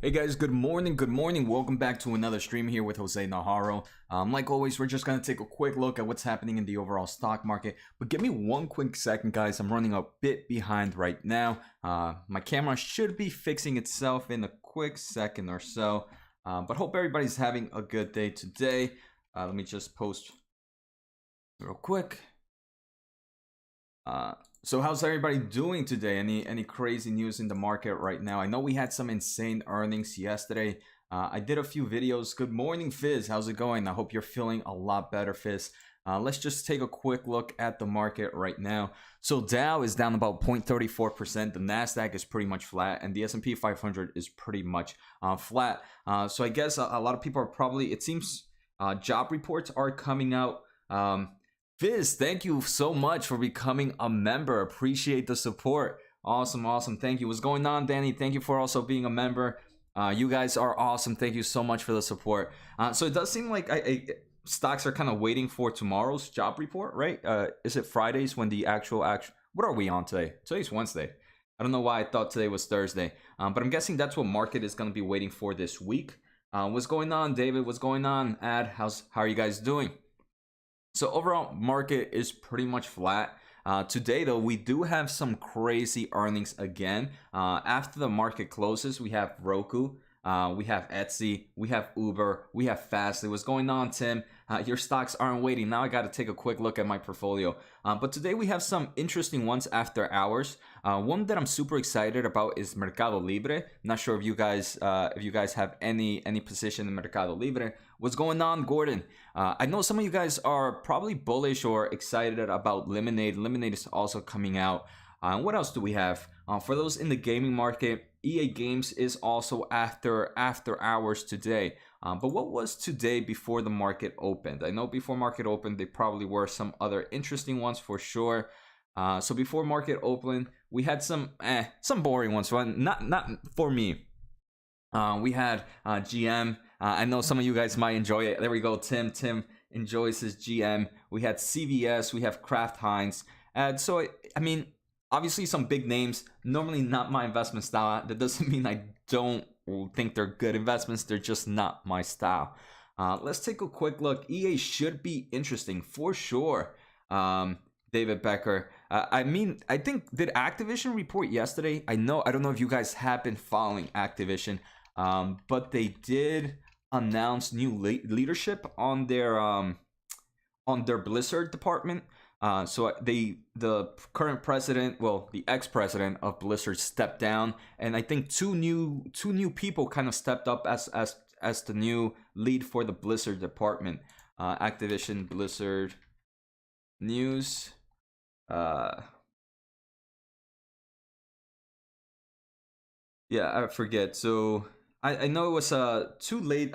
Hey guys, good morning. Welcome back to another stream here with Jose Najarro. Like always, we're just going to take a quick look at what's happening in the overall stock market. But give me one quick second, guys. I'm running a bit behind right now. My camera should be fixing itself in a quick second or so. But hope everybody's having a good day today. Let me just post real quick. So how's everybody doing today? Any crazy news in the market right now? I know we had some insane earnings yesterday. I did a few videos. Good morning, Fizz. How's it going? I hope you're feeling a lot better, Fizz. Let's just take a quick look at the market right now. So Dow is down about 0.34%. The Nasdaq is pretty much flat, and the S&P 500 is pretty much flat. So I guess a lot of people are probably, it seems, job reports are coming out. Fizz, thank you so much for becoming a member. Appreciate the support. Awesome. Thank you. What's going on, Danny? Thank you for also being a member. You guys are awesome. Thank you so much for the support. So it does seem like stocks are kind of waiting for tomorrow's job report, right? Is it Fridays when the actual what are we on today? Today's Wednesday. I don't know why I thought today was Thursday, but I'm guessing that's what market is going to be waiting for this week. What's going on, David? What's going on, Ad? How are you guys doing? So overall market is pretty much flat. Today though, we do have some crazy earnings again. After the market closes, we have Roku, we have Etsy, we have Uber, we have Fastly. What's going on, Tim? Your stocks aren't waiting. Now I got to take a quick look at my portfolio. But today we have some interesting ones after hours. One that I'm super excited about is Mercado Libre. Not sure if you guys have any position in Mercado Libre. What's going on, Gordon? I know some of you guys are probably bullish or excited about Lemonade. Lemonade is also coming out. What else do we have? For those in the gaming market, EA Games is also after hours today. But what was today before the market opened? I know before market opened, there probably were some other interesting ones for sure. So before market opened, we had some boring ones. Not for me. We had GM. I know some of you guys might enjoy it. There we go. Tim enjoys his GM. We had CVS. We have Kraft Heinz. And so, I mean, obviously some big names. Normally not my investment style. That doesn't mean I don't think they're good investments. They're just not my style. Let's take a quick look. EA should be interesting for sure. David Becker. I think, did Activision report yesterday? I don't know if you guys have been following Activision. But they did announce new leadership on their Blizzard department. So the current president, well, the ex-president of Blizzard stepped down, and I think two new people kind of stepped up as the new lead for the Blizzard department. Activision Blizzard news. Yeah, I forget. So I know it was too late.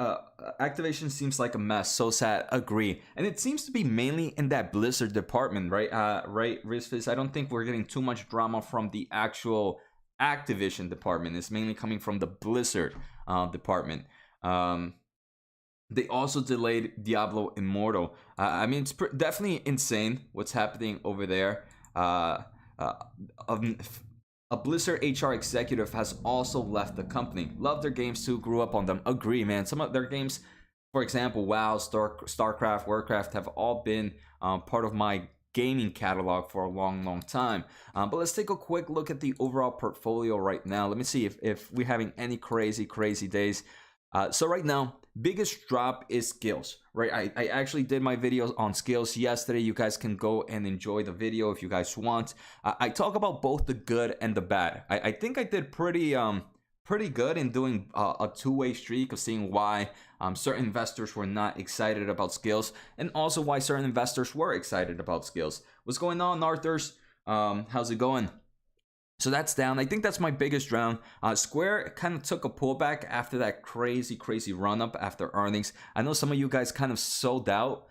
Activation seems like a mess. So sad. Agree. And it seems to be mainly in that Blizzard department, right? Right, Rizfiz? I don't think we're getting too much drama from the actual Activision department. It's mainly coming from the Blizzard department. They also delayed Diablo Immortal. I mean, it's definitely insane what's happening over there. A Blizzard HR executive has also left the company. Love their games too, grew up on them. Agree, man. Some of their games, for example, WoW, StarCraft, Warcraft, have all been part of my gaming catalog for a long time. But let's take a quick look at the overall portfolio right now. Let me see if we're having any crazy days. So right now, biggest drop is Skillz, right? I actually did my video on Skillz yesterday. You guys can go and enjoy the video if you guys want. I talk about both the good and the bad. I think I did pretty good in doing a two-way streak of seeing why certain investors were not excited about Skillz, and also why certain investors were excited about Skillz. What's going on, Arthurs? How's it going? So that's down. I think that's my biggest down. Square kind of took a pullback after that crazy run up after earnings. I know some of you guys kind of sold out,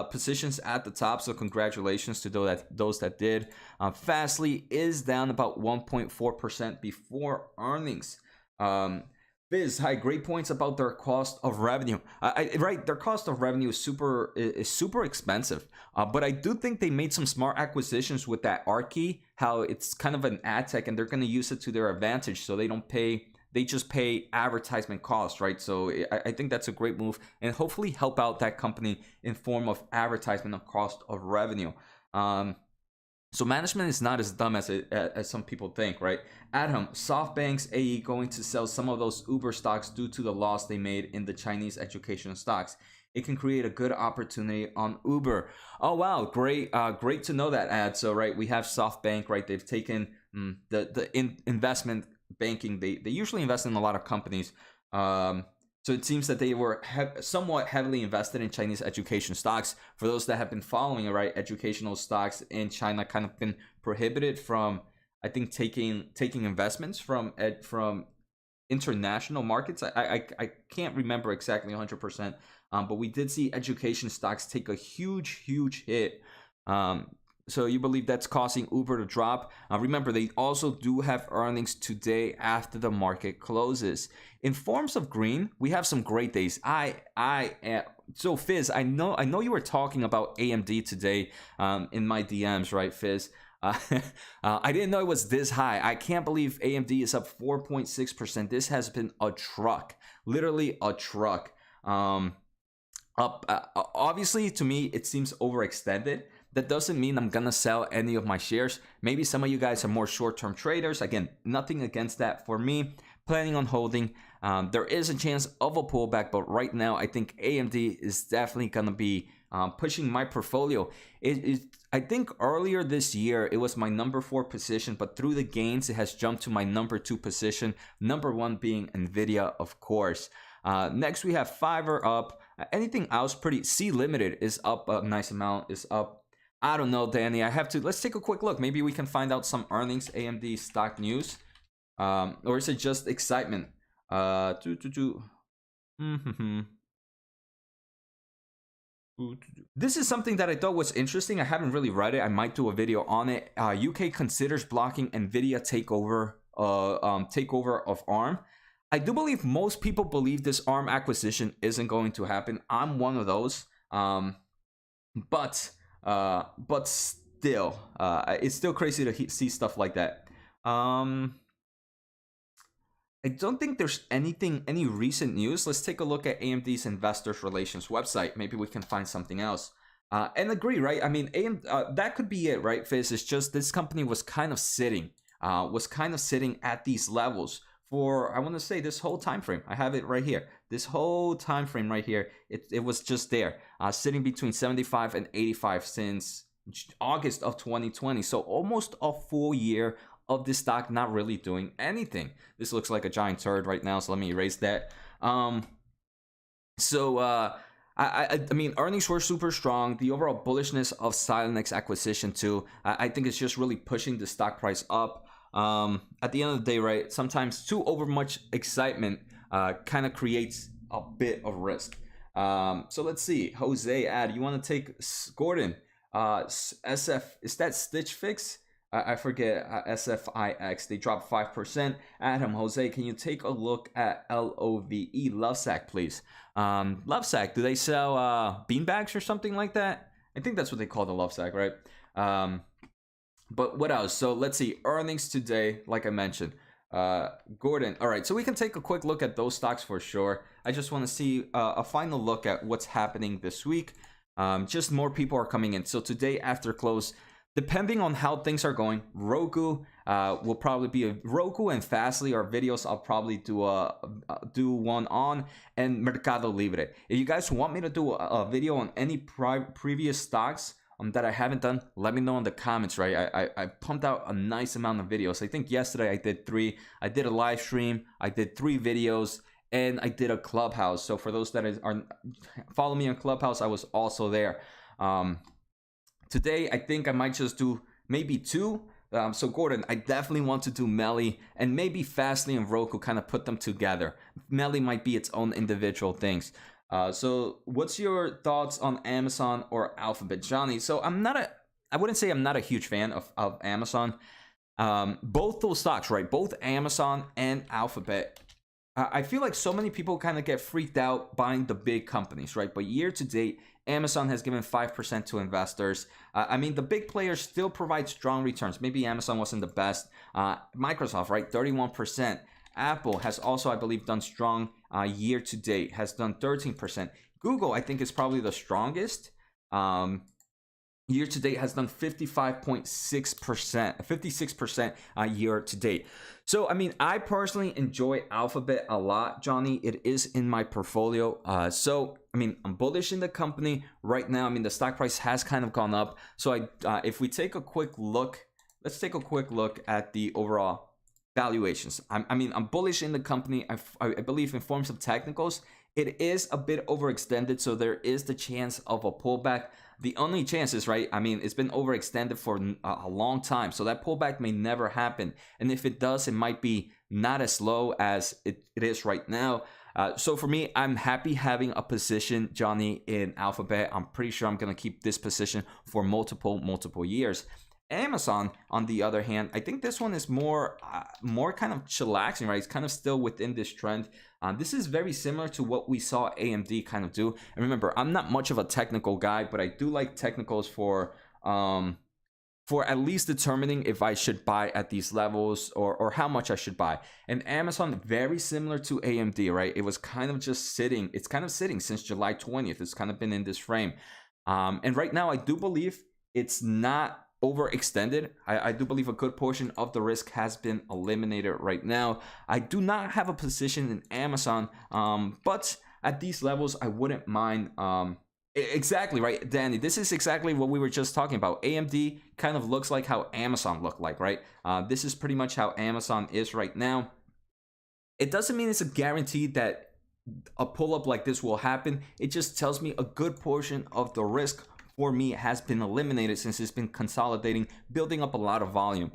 positions at the top. So congratulations to those that did. Fastly is down about 1.4% before earnings. Fizz, hi, great points about their cost of revenue. Right, their cost of revenue is super expensive. But I do think they made some smart acquisitions with that Archie. How it's kind of an ad tech, and they're going to use it to their advantage, so they don't pay. They just pay advertisement costs, right? So I think that's a great move, and hopefully help out that company in form of advertisement of cost of revenue. So management is not as dumb as some people think, right? Adam, SoftBank's AE going to sell some of those Uber stocks due to the loss they made in the Chinese education stocks. It can create a good opportunity on Uber. Oh wow, great, great to know that, Ad. So right, we have SoftBank, right? They've taken investment banking. They usually invest in a lot of companies. So it seems that they were somewhat heavily invested in Chinese education stocks. For those that have been following it, right, educational stocks in China kind of been prohibited from, I think, taking investments from international markets. I can't remember exactly 100%, but we did see education stocks take a huge hit. So you believe that's causing Uber to drop? Remember, they also do have earnings today after the market closes. In forms of green, we have some great days. So Fizz, I know you were talking about AMD today in my DMs, right, Fizz? I didn't know it was this high. I can't believe AMD is up 4.6%. This has been a truck, literally a truck. Obviously, to me, it seems overextended. That doesn't mean I'm gonna sell any of my shares. Maybe some of you guys are more short-term traders. Again, nothing against that. For me, planning on holding. There is a chance of a pullback, but right now I think AMD is definitely gonna be pushing my portfolio. I think earlier this year it was my number 4 position, but through the gains it has jumped to my number 2 position. Number 1 being Nvidia, of course. Next we have Fiverr up. Anything else pretty? C Limited is up a nice amount. Is up. I don't know, Danny. Let's take a quick look. Maybe we can find out some earnings, AMD stock news. Or is it just excitement? This is something that I thought was interesting. I haven't really read it. I might do a video on it. UK considers blocking Nvidia takeover of ARM. I do believe most people believe this ARM acquisition isn't going to happen. I'm one of those. But still, it's still crazy to see stuff like that. I don't think there's any recent news. Let's take a look at AMD's investors relations website. Maybe we can find something else. And agree, right? I mean, that could be it, right, Fizz? It's just this company was kind of sitting at these levels for, I want to say, this whole time frame. I have it right here. This whole time frame right here, it was just there, sitting between 75 and 85 since August of 2020. So almost a full year of this stock not really doing anything. This looks like a giant turd right now, so let me erase that. I mean, earnings were super strong. The overall bullishness of Xilinx acquisition too, I think it's just really pushing the stock price up. At the end of the day, right, sometimes too over much excitement kind of creates a bit of risk. So let's see. Jose, you want to take Gordon? SF, is that Stitch Fix? I forget, SFIX, they dropped 5%. Adam, Jose, can you take a look at LOVE, Lovesac, please? Lovesac, do they sell beanbags or something like that? I think that's what they call the Lovesac, right? But what else? So let's see, earnings today, like I mentioned. Gordon, all right, so we can take a quick look at those stocks for sure. I just want to see a final look at what's happening this week. Just more people are coming in. So today after close, depending on how things are going, Roku will probably be Roku and Fastly are videos I'll probably do one on, and Mercado Libre. If you guys want me to do a video on any previous stocks that I haven't done, let me know in the comments, right? I pumped out a nice amount of videos. I think yesterday I did 3. I did a live stream, I did 3 videos, and I did a Clubhouse. So for those that are follow me on Clubhouse, I was also there. Today, I think I might just do maybe 2. So Gordon, I definitely want to do Melly and maybe Fastly and Roku, kind of put them together. Melly might be its own individual things. So what's your thoughts on Amazon or Alphabet, Johnny? So I wouldn't say I'm not a huge fan of Amazon. Both those stocks, right? Both Amazon and Alphabet I feel like so many people kind of get freaked out buying the big companies, right? But year to date, Amazon has given 5% to investors. I mean, the big players still provide strong returns. Maybe Amazon wasn't the best. Microsoft, right? 31%. Apple has also, I believe, done strong year to date, has done 13%. Google, I think, is probably the strongest. Year to date has done 55.6%, 56% year to date. So, I mean, I personally enjoy Alphabet a lot, Johnny. It is in my portfolio. So, I mean, I'm bullish in the company right now. I mean, the stock price has kind of gone up. So, if we take a quick look, let's take a quick look at the overall valuations. I mean, I'm bullish in the company. I believe in forms of technicals, it is a bit overextended. So, there is the chance of a pullback. The only chance is, right, I mean, it's been overextended for a long time, so that pullback may never happen. And if it does, it might be not as low as it is right now. So for me, I'm happy having a position, Johnny, in Alphabet. I'm pretty sure I'm going to keep this position for multiple years. Amazon, on the other hand, I think this one is more kind of chillaxing, right? It's kind of still within this trend. This is very similar to what we saw AMD kind of do. And remember, I'm not much of a technical guy, but I do like technicals for at least determining if I should buy at these levels or how much I should buy. And Amazon, very similar to AMD, right? It was kind of just sitting. It's kind of sitting since July 20th. It's kind of been in this frame. And right now, I do believe it's not overextended. I do believe a good portion of the risk has been eliminated right now. I do not have a position in Amazon, but at these levels, I wouldn't mind. Exactly, right, Danny. This is exactly what we were just talking about. AMD kind of looks like how Amazon looked like, right? This is pretty much how Amazon is right now. It doesn't mean it's a guarantee that a pull-up like this will happen. It just tells me a good portion of the risk for me has been eliminated since it's been consolidating, building up a lot of volume.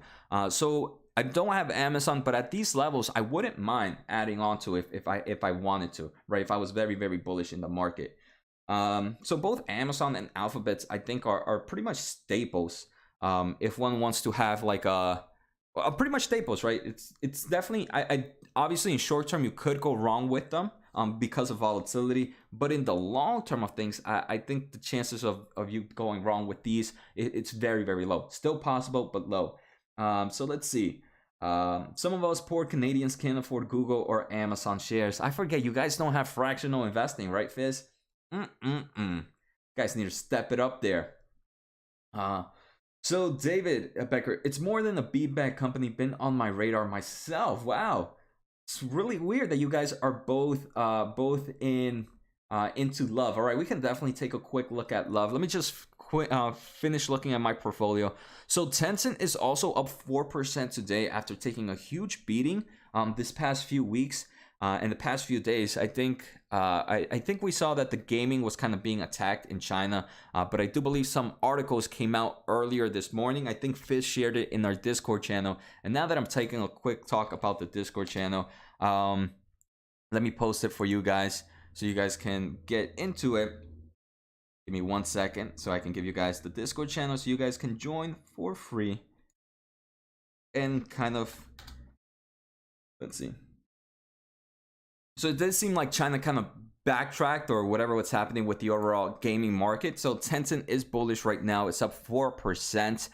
So I don't have Amazon, but at these levels, I wouldn't mind adding on to it if I wanted to, right? If I was very, very bullish in the market. So both Amazon and Alphabet, I think, are pretty much staples. If one wants to have like a pretty much staples, right? It's definitely I obviously in short term you could go wrong with them. Because of volatility, but in the long term of things, I think the chances of you going wrong with these, it's very, very low. Still possible, but low. So let's see. Some of us poor Canadians can't afford Google or Amazon shares. I forget, you guys don't have fractional investing, right, Fizz? You guys need to step it up there. So David Becker, it's more than a beatbag company, been on my radar myself. Wow. It's really weird that you guys are both into Love. All right, we can definitely take a quick look at Love. Let me just finish looking at my portfolio. So Tencent is also up 4% today after taking a huge beating this past few weeks. In the past few days, I think we saw that the gaming was kind of being attacked in China, but I do believe some articles came out earlier this morning. I think Fizz shared it in our Discord channel, and now that I'm taking a quick talk about the Discord channel, let me post it for you guys so you guys can get into it. Give me 1 second so I can give you guys the Discord channel so you guys can join for free and kind of, let's see. So it does seem like China kind of backtracked or whatever what's happening with the overall gaming market. So Tencent is bullish right now. It's up 4%.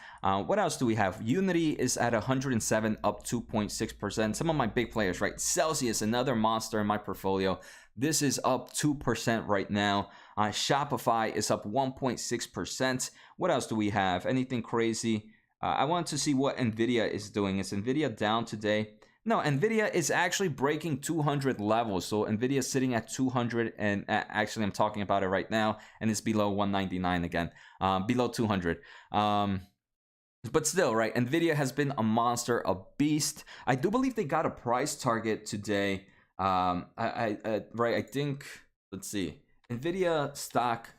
What else do we have? Unity is at 107, up 2.6%. Some of my big players, right? Celsius, another monster in my portfolio. This is up 2% right now. Shopify is up 1.6%. What else do we have? Anything crazy? I want to see what Nvidia is doing. Is Nvidia down today? No, Nvidia is actually breaking 200 levels. So Nvidia is sitting at 200, and actually I'm talking about it right now, and it's below 199 again, below 200. But still, right, Nvidia has been a monster, a beast. I do believe they got a price target today. I think, let's see, Nvidia stock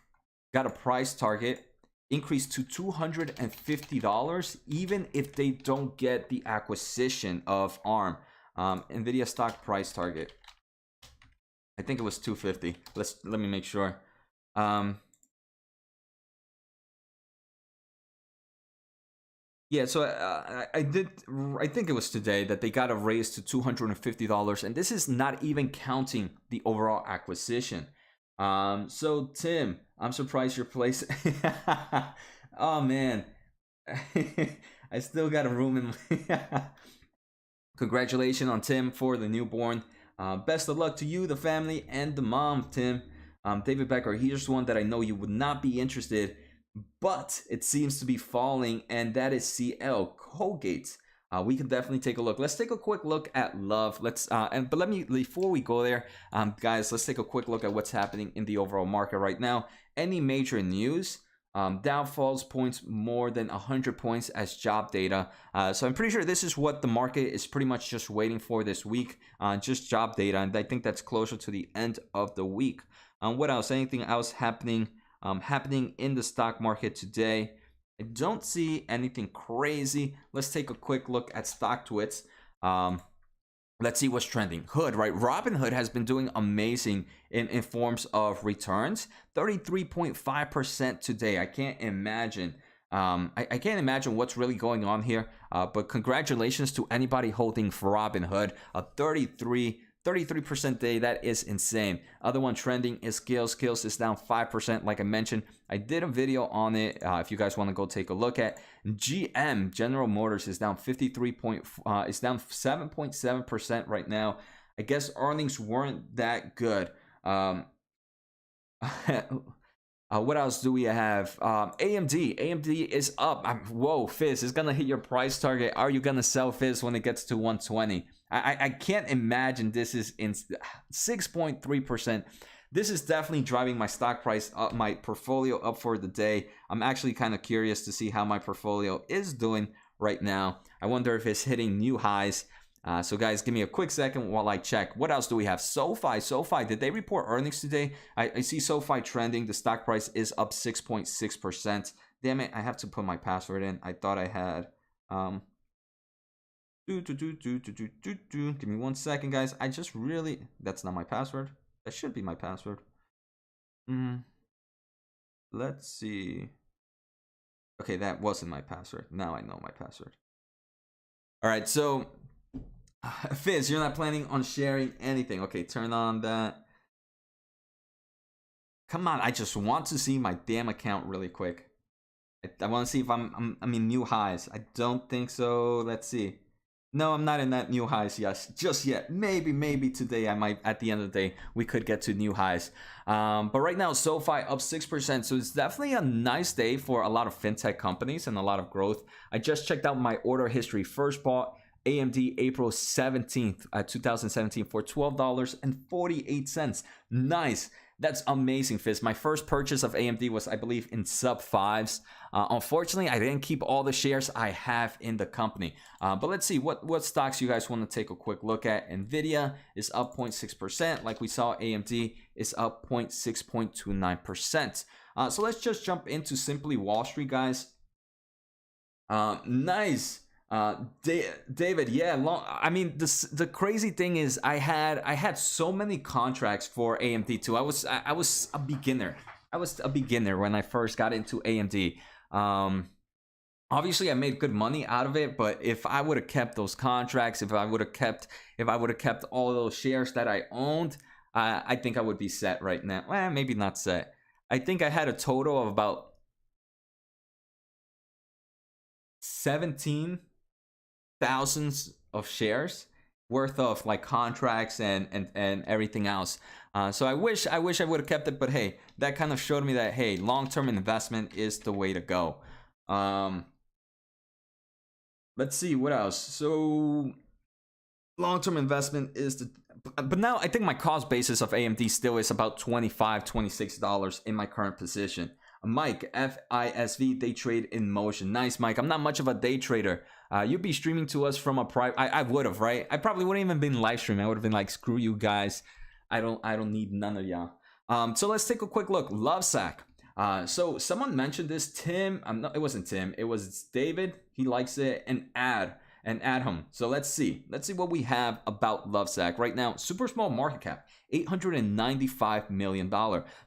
got a price target increase to $250 even if they don't get the acquisition of ARM. Nvidia stock price target, I think it was 250. Let me make sure. Yeah, so I think it was today that they got a raise to $250, and this is not even counting the overall acquisition. So Tim, I'm surprised your place. Oh man, I still got a room in. Congratulations on Tim for the newborn. Best of luck to you, the family, and the mom, Tim. David Becker, here's one that I know you would not be interested, but it seems to be falling, and that is CL Colgate. We can definitely take a look. Let's take a quick look at Love. But let me, before we go there, guys, let's take a quick look at what's happening in the overall market right now. Any major news? Dow falls points more than 100 points as job data. So I'm pretty sure this is what the market is pretty much just waiting for this week, just job data. And I think that's closer to the end of the week. What else? Anything else happening in the stock market today? I don't see anything crazy. Let's take a quick look at StockTwits. Let's see what's trending. Hood, right? Robinhood has been doing amazing in forms of returns. 33.5% today. I can't imagine. I can't imagine what's really going on here. But congratulations to anybody holding for Robinhood. A 33% day. That is insane. Other one trending is Skillz. Skillz is down 5%. Like I mentioned, I did a video on it. If you guys want to go take a look at GM, General Motors, is down 7.7% right now. I guess earnings weren't that good. What else do we have? AMD is up. Whoa, Fizz is gonna hit your price target. Are you gonna sell Fizz when it gets to 120? I can't imagine this is in 6.3%. This is definitely driving my stock price up, my portfolio up for the day. I'm actually kind of curious to see how my portfolio is doing right now. I wonder if it's hitting new highs. So guys, give me a quick second while I check. What else do we have? SoFi, did they report earnings today? I see SoFi trending. The stock price is up 6.6%. Damn it, I have to put my password in. I thought I had. Give me 1 second, guys. I just really, that's not my password. That should be my password. Let's see. Okay, that wasn't my password. Now I know my password. All right, so Fizz, you're not planning on sharing anything. Okay, turn on that. Come on, I just want to see my damn account really quick. I want to see if I'm in new highs. I don't think so. Let's see. No, I'm not in that new highs just yet. Maybe today I might, at the end of the day, we could get to new highs. But right now, SoFi up 6%. So it's definitely a nice day for a lot of fintech companies and a lot of growth. I just checked out my order history. First bought AMD April 17th, 2017 for $12.48. Nice. That's amazing, Fizz. My first purchase of AMD was, I believe, in sub fives. Unfortunately, I didn't keep all the shares I have in the company. But let's see what stocks you guys want to take a quick look at. Nvidia is up 0.6%. Like we saw, AMD is up 6.29%. So let's just jump into Simply Wall Street, guys. Nice. David, yeah, I mean, the crazy thing is I had so many contracts for AMD too. I was a beginner. I was a beginner when I first got into AMD. Obviously I made good money out of it, but if I would have kept those contracts, if I would have kept all those shares that I owned, I think I would be set right now. Well, maybe not set. I think I had a total of about 17 thousands of shares worth of like contracts and everything else. So I wish I would have kept it, but hey, that kind of showed me that hey, long-term investment is the way to go. Let's see what else. So long-term investment is the, but now I think my cost basis of AMD still is about $25-26 in my current position. Mike, FISV, day trade in motion. Nice, Mike. I'm not much of a day trader. You'd be streaming to us from a private. I would have, right? I probably wouldn't even been live streaming. I would have been like, screw you guys. I don't need none of y'all. So let's take a quick look. Lovesack. So someone mentioned this. Tim, it wasn't Tim. It was David. He likes it. An ad. and Adham. So let's see what we have about Lovesac right now. Super small market cap, $895 million.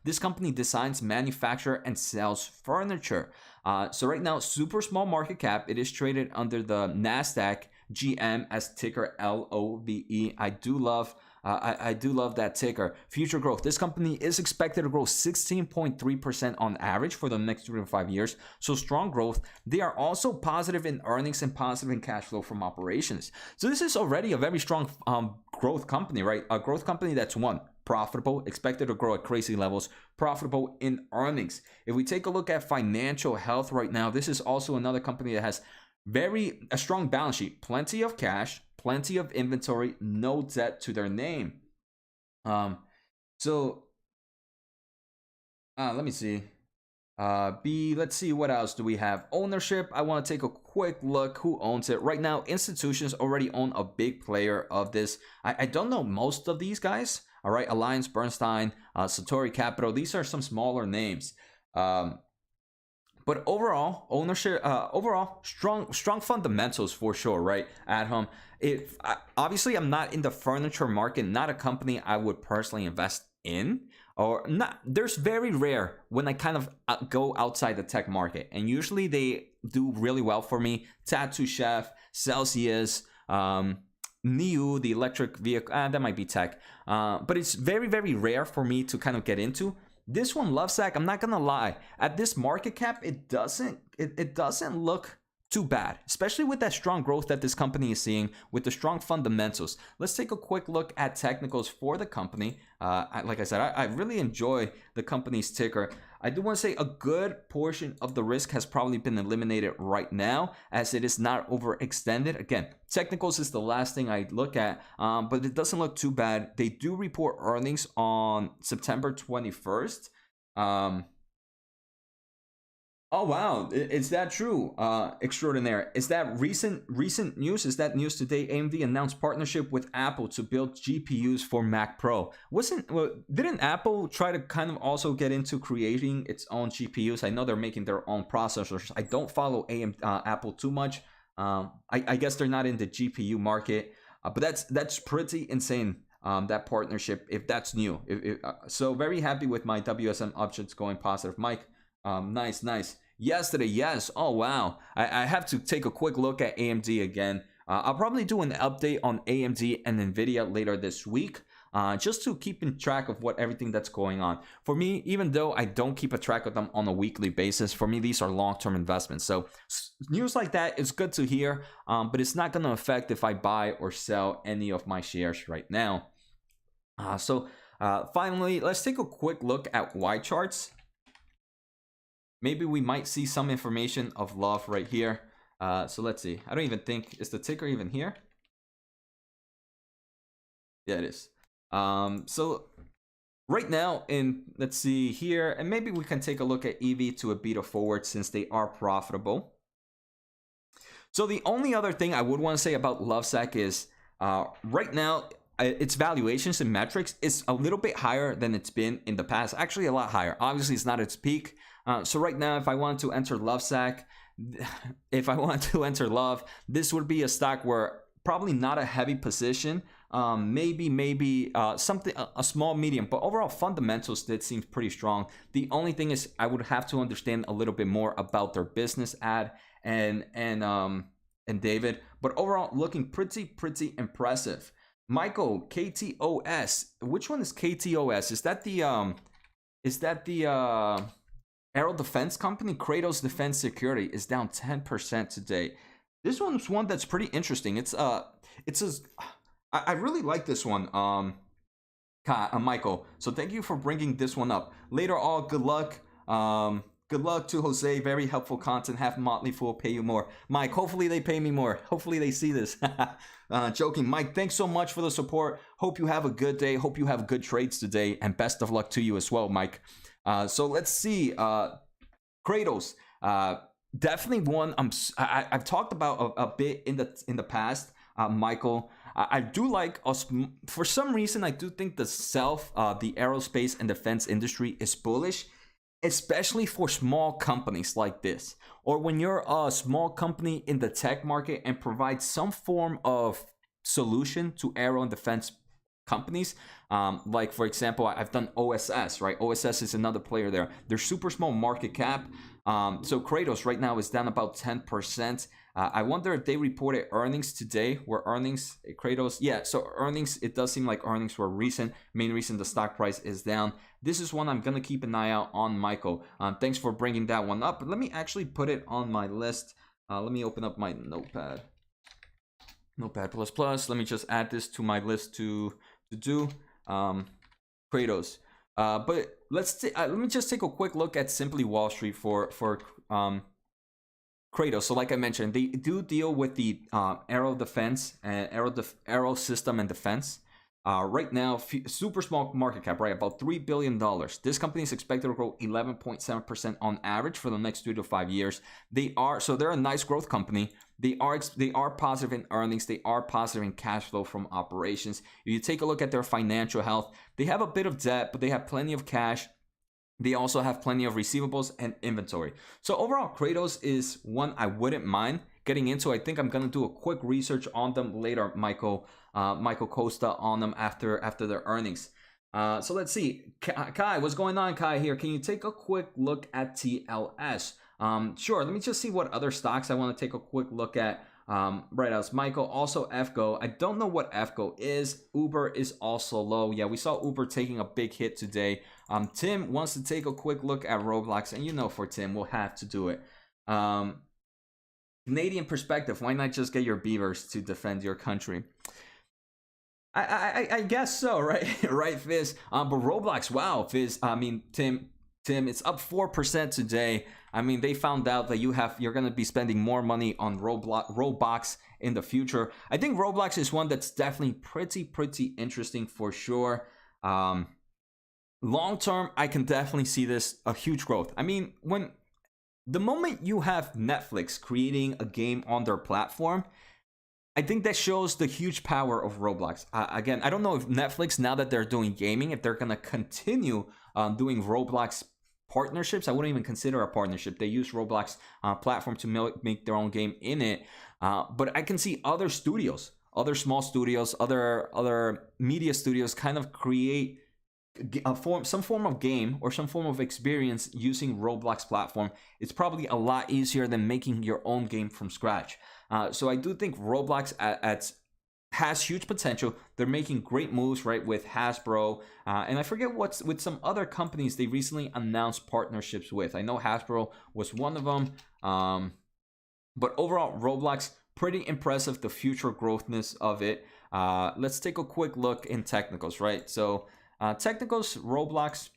This company designs, manufactures, and sells furniture. So right now, super small market cap. It is traded under the Nasdaq GM as ticker LOVE. I do love that ticker. Future growth. This company is expected to grow 16.3% on average for the next 3 to 5 years. So strong growth. They are also positive in earnings and positive in cash flow from operations. So this is already a very strong growth company, right? A growth company that's profitable, expected to grow at crazy levels, profitable in earnings. If we take a look at financial health right now, this is also another company that has a strong balance sheet, plenty of cash, plenty of inventory, no debt to their name. Let me see. Let's see, what else do we have? Ownership. I want to take a quick look who owns it. Right now, institutions already own a big player of this. I don't know most of these guys. All right, Alliance Bernstein, Satori Capital. These are some smaller names. But overall, ownership, strong fundamentals for sure, right? At home, obviously I'm not in the furniture market, not a company I would personally invest in, or not. There's very rare when I kind of go outside the tech market, and usually they do really well for me. Tattoo Chef, Celsius, NIO, the electric vehicle, that might be tech, but it's very, very rare for me to kind of get into. This one, Lovesac, I'm not gonna lie, at this market cap, it doesn't look too bad, especially with that strong growth that this company is seeing, with the strong fundamentals. Let's take a quick look at technicals for the company. Like I said, I really enjoy the company's ticker. I do want to say a good portion of the risk has probably been eliminated right now, as it is not overextended. Again, technicals is the last thing I look at, but it doesn't look too bad. They do report earnings on September 21st. Oh wow, is that true? Extraordinaire. Is that recent news? Is that news today? AMD announced partnership with Apple to build GPUs for Mac Pro. Didn't Apple try to kind of also get into creating its own GPUs? I know they're making their own processors. I don't follow Apple too much. I guess they're not in the GPU market, but that's pretty insane. That partnership, if that's new. So very happy with my WSM options going positive. Mike, nice. Yesterday, yes. Oh wow, I have to take a quick look at AMD again. I'll probably do an update on AMD and Nvidia later this week, just to keep in track of everything that's going on. For me, even though I don't keep a track of them on a weekly basis, for me these are long-term investments. So news like that is good to hear, but it's not going to affect if I buy or sell any of my shares right now. Finally, let's take a quick look at Y charts. Maybe we might see some information of love right here. So let's see. I don't even think, is the ticker even here? Yeah, it is. So right now, let's see here, and maybe we can take a look at EV to EBITDA forward, since they are profitable. So the only other thing I would want to say about Lovesac is right now, its valuations and metrics is a little bit higher than it's been in the past. Actually, a lot higher. Obviously, it's not its peak. So right now, if I want to enter Lovesac, this would be a stock where probably not a heavy position. Maybe something, a small medium, but overall fundamentals did seem pretty strong. The only thing is I would have to understand a little bit more about their business and David, but overall looking pretty impressive. Michael, KTOS. Which one is KTOS? Is that the Aero Defense Company? Kratos Defense Security is down 10% today. This one's one that's pretty interesting. I really like this one, Michael. So thank you for bringing this one up. Later, all good luck. Good luck to Jose. Very helpful content. Have Motley Fool pay you more. Mike, hopefully they pay me more. Hopefully they see this. Joking. Mike, thanks so much for the support. Hope you have a good day. Hope you have good trades today. And best of luck to you as well, Mike. So let's see. Kratos. Definitely one I've talked about a bit in the past, Michael. I do like us. For some reason, I do think the aerospace and defense industry is bullish. especially for small companies like this, or when you're a small company in the tech market and provide some form of solution to aero and defense companies. Like for example, I've done OSS, right? OSS is another player there. They're super small market cap. So Kratos right now is down about 10%. I wonder if they reported earnings today. Were earnings Kratos? Yeah, so earnings, it does seem like earnings were recent. Main reason the stock price is down. This is one I'm going to keep an eye out on, Michael. Thanks for bringing that one up. But let me actually put it on my list. Let me open up my notepad. Notepad plus. Let me just add this to my list to do. Kratos. But let me just take a quick look at Simply Wall Street for Kratos. So like I mentioned, they do deal with the aero defense and aero system and defense. Right now, super small market cap, right? About $3 billion. This company is expected to grow 11.7% on average for the next 3 to 5 years. They're a nice growth company. They are positive in earnings. They are positive in cash flow from operations. If you take a look at their financial health, they have a bit of debt, but they have plenty of cash. They also have plenty of receivables and inventory. So overall, Kratos is one I wouldn't mind getting into. I think I'm going to do a quick research on them later, Michael Costa, on them after their earnings. So let's see. Kai, what's going on, Kai, here? Can you take a quick look at TLS? Sure, let me just see what other stocks I want to take a quick look at. Right as Michael. Also FGO. I don't know what FGO is. Uber is also low. Yeah, we saw Uber taking a big hit today. Tim wants to take a quick look at Roblox, and you know, for Tim, we'll have to do it. Canadian perspective. Why not just get your beavers to defend your country? I guess so, right? Right, Fizz. But Roblox, wow, Fizz. I mean, Tim, it's up 4% today. I mean, they found out that you're going to be spending more money on Roblox in the future. I think Roblox is one that's definitely pretty interesting for sure. Long term, I can definitely see this a huge growth. I mean, when the moment you have Netflix creating a game on their platform, I think that shows the huge power of Roblox. Again, I don't know if Netflix, now that they're doing gaming, if they're going to continue doing Roblox partnerships. I wouldn't even consider a partnership. They use Roblox platform to make their own game in it. But I can see other studios, other small studios, other media studios kind of create some form of game or some form of experience using Roblox platform. It's probably a lot easier than making your own game from scratch. So I do think Roblox has huge potential. They're making great moves, right, with Hasbro. And I forget what's with some other companies they recently announced partnerships with. I know Hasbro was one of them. But overall, Roblox, pretty impressive, the future growthness of it. Let's take a quick look in technicals, right? So technicals, Roblox.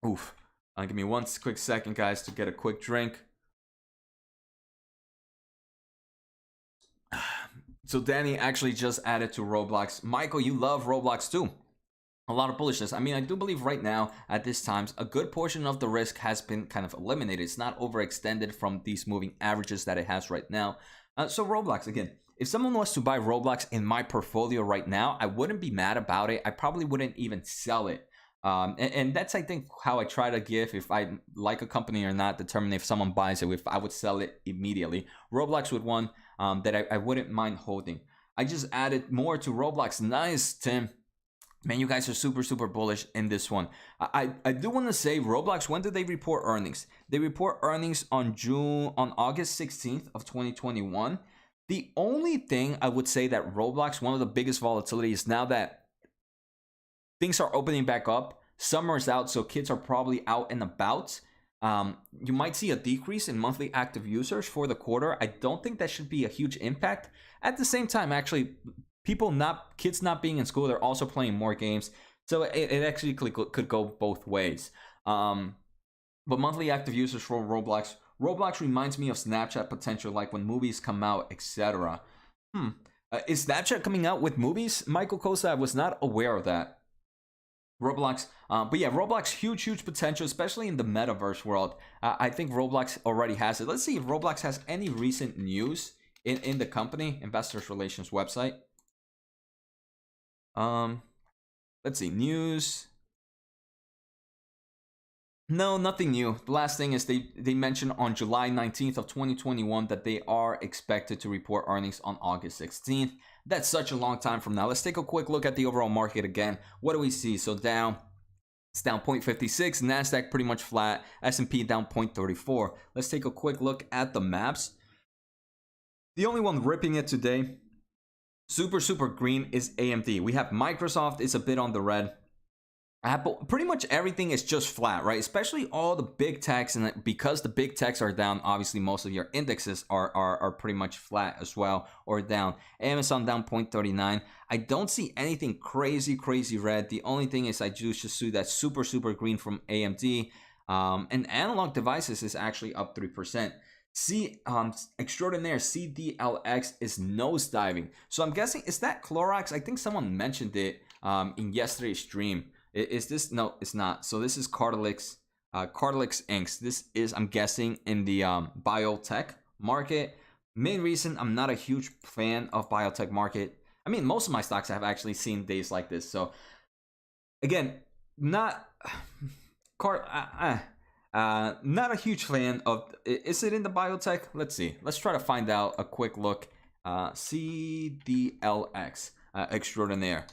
Oof. Give me one quick second, guys, to get a quick drink. So Danny actually just added to Roblox. Michael, you love Roblox too. A lot of bullishness. I mean, I do believe right now, at this time, a good portion of the risk has been kind of eliminated. It's not overextended from these moving averages that it has right now. So Roblox, again, if someone was to buy Roblox in my portfolio right now, I wouldn't be mad about it. I probably wouldn't even sell it. And that's, I think, how I try to give, if I like a company or not, determine if someone buys it, if I would sell it immediately. Roblox would one that I wouldn't mind holding. I just added more to Roblox. Nice, Tim. Man, you guys are super bullish in this one. I do want to say, Roblox, when did they report earnings? They report earnings on August 16th of 2021. The only thing I would say that Roblox, one of the biggest volatility is now that things are opening back up, summer's out, so kids are probably out and about. You might see a decrease in monthly active users for the quarter. I don't think that should be a huge impact. At the same time, actually, kids not being in school, they're also playing more games. So it actually could go both ways. But monthly active users for Roblox reminds me of Snapchat potential, like when movies come out, etc. Is Snapchat coming out with movies? Michael Kosa, I was not aware of that. Roblox, but yeah, Roblox, huge potential, especially in the metaverse world. I think Roblox already has it. Let's see if Roblox has any recent news in the company, Investors Relations website. Let's see, news. No, nothing new. The last thing is they mentioned on July 19th of 2021 that they are expected to report earnings on August 16th. That's such a long time from now. Let's take a quick look at the overall market again. What do we see? So down, it's down 0.56, Nasdaq pretty much flat, S&P down 0.34. Let's take a quick look at the maps. The only one ripping it today, super green, is AMD. We have Microsoft is a bit on the red. Apple, pretty much everything is just flat, right? Especially all the big techs, and because the big techs are down, obviously most of your indexes are pretty much flat as well, or down. Amazon down 0.39. I don't see anything crazy red. The only thing is I just see that super green from AMD. And analog devices is actually up 3%. Extraordinaire CDLX is nosediving. So I'm guessing, is that Clorox? I think someone mentioned it in yesterday's stream. Is this? No, it's not. So this is Cartilix Inks. This is, I'm guessing, in the biotech market. Main reason I'm not a huge fan of biotech market. I mean, most of my stocks have actually seen days like this. So again, not not a huge fan of. Is it in the biotech? Let's see. Let's try to find out. A quick look. CDLX extraordinaire.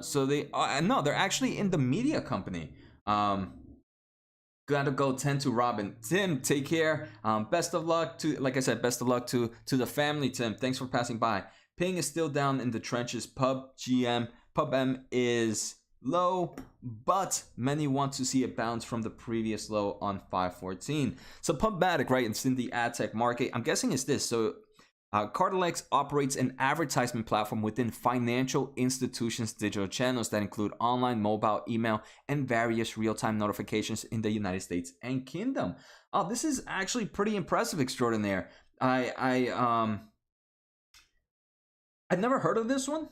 So they no, they're actually in the media company. Gotta go 10 to Robin. Tim, take care. Best of luck to, like I said, best of luck to the family, Tim. Thanks for passing by. Ping is still down in the trenches. PubM is low, but many want to see it bounce from the previous low on 514. So Pubmatic, right? It's in the ad tech market. I'm guessing it's this. So Cartilix operates an advertisement platform within financial institutions' digital channels that include online, mobile, email, and various real-time notifications in the United States and Kingdom. Oh, this is actually pretty impressive, extraordinaire. I'd never heard of this one,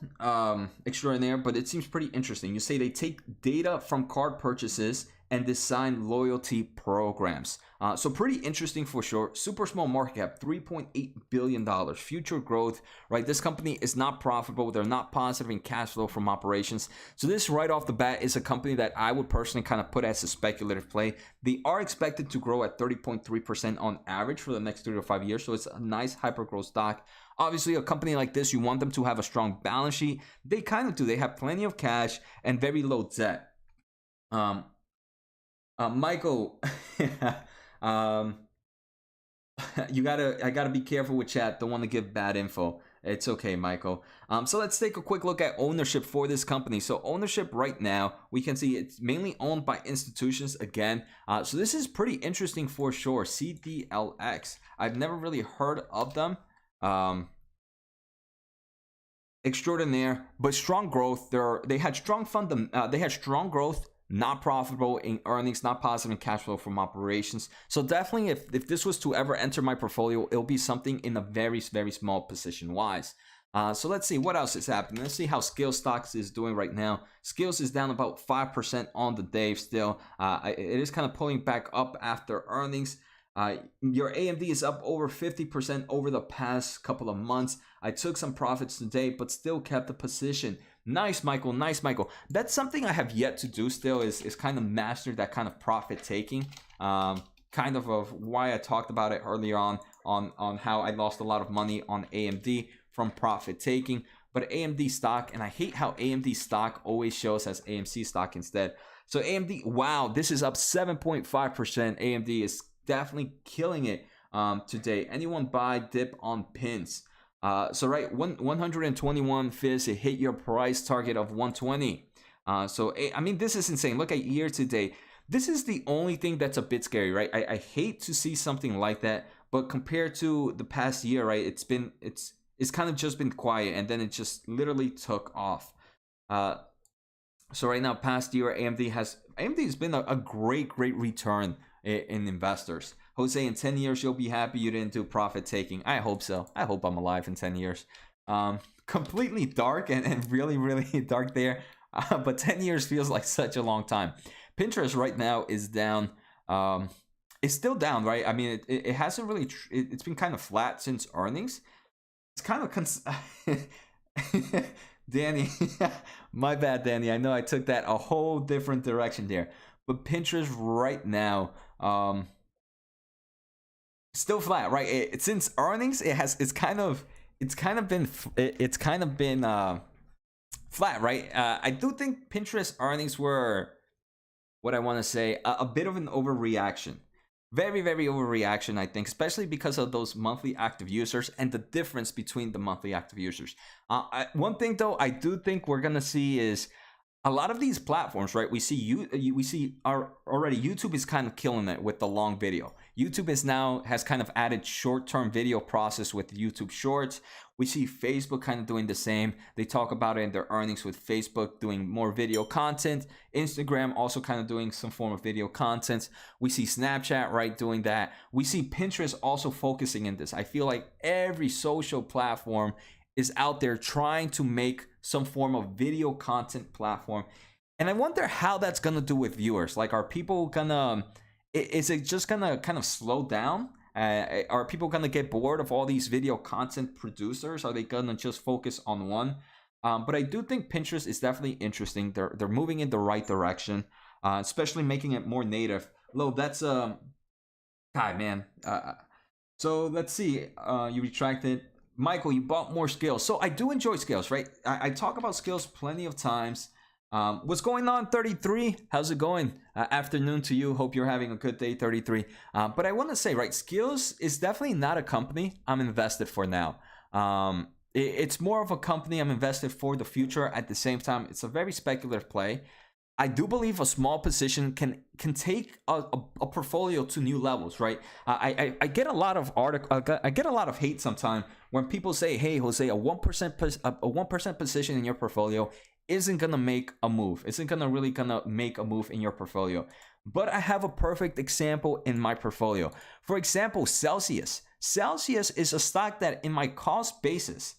extraordinaire, but it seems pretty interesting. You say they take data from card purchases and design loyalty programs. So pretty interesting for sure. Super small market cap, $3.8 billion. Future growth, right? This company is not profitable. They're not positive in cash flow from operations. So this right off the bat is a company that I would personally kind of put as a speculative play. They are expected to grow at 30.3% on average for the next 3 to 5 years. So it's a nice hyper growth stock. Obviously, a company like this, you want them to have a strong balance sheet. They kind of do. They have plenty of cash and very low debt. Michael, I gotta be careful with chat. Don't want to give bad info. It's okay, Michael. So let's take a quick look at ownership for this company. So ownership right now, we can see it's mainly owned by institutions again. So this is pretty interesting for sure. CDLX. I've never really heard of them. Extraordinaire, but strong growth. They had strong growth, not profitable in earnings, not positive in cash flow from operations. So definitely, if this was to ever enter my portfolio, it'll be something in a very small position wise. So let's see what else is happening. Let's see how Skillz stocks is doing right now. Skillz is down about 5% on the day still. It is kind of pulling back up after earnings. Your AMD is up over 50% over the past couple of months. I took some profits today, but still kept the position. Nice, Michael. Nice, Michael. That's something I have yet to do still, is kind of master that kind of profit taking. Kind of why I talked about it earlier on how I lost a lot of money on AMD from profit taking. But AMD stock, and I hate how AMD stock always shows as AMC stock instead. So AMD, wow, this is up 7.5%. AMD is definitely killing it today. Anyone buy dip on pins? So right, 121 Fizz, it hit your price target of 120. So I mean, this is insane. Look at year to date. This is the only thing that's a bit scary, right? I hate to see something like that, but compared to the past year, right, it's kind of just been quiet, and then it just literally took off. So right now, past year, AMD has been a great return in investors. Jose, in 10 years, you'll be happy you didn't do profit taking. I hope so. I hope I'm alive in 10 years. Completely dark and really dark there. But 10 years feels like such a long time. Pinterest right now is down. It's still down, right? I mean, it hasn't really, it's been kind of flat since earnings. It's kind of, Danny, my bad, Danny. I know I took that a whole different direction there. but Pinterest right now, still flat, right? Since earnings, it's kind of been flat, right? I do think Pinterest earnings were, what I want to say, a bit of an overreaction. Very, very overreaction, I think, especially because of those monthly active users and the difference between the monthly active users. One thing though, I do think we're gonna see is a lot of these platforms, right? We see already YouTube is kind of killing it with the long video. YouTube has kind of added short-term video process with YouTube Shorts. We see Facebook kind of doing the same. They talk about it in their earnings with Facebook doing more video content. Instagram also kind of doing some form of video content. We see Snapchat, right, doing that. We see Pinterest also focusing in this. I feel like every social platform is out there trying to make some form of video content platform. And I wonder how that's gonna do with viewers. Like, are people gonna, is it just gonna kind of slow down? Are people gonna get bored of all these video content producers? Are they gonna just focus on one? But I do think Pinterest is definitely interesting. They're moving in the right direction, especially making it more native. Lo, that's God, man. So let's see. You retracted. Michael, you bought more Skillz. So I do enjoy Skillz, right? I talk about Skillz plenty of times. What's going on, 33? How's it going? Afternoon to you. Hope you're having a good day, 33. But I want to say, right, Skillz is definitely not a company I'm invested for now. It's more of a company I'm invested for the future. At the same time, it's a very speculative play. I do believe a small position can take a portfolio to new levels, right? I get a lot of I get a lot of hate sometimes when people say, "Hey, Jose, a 1% position in your portfolio isn't gonna make a move. Isn't gonna make a move in your portfolio." But I have a perfect example in my portfolio. For example, Celsius. Celsius is a stock that in my cost basis,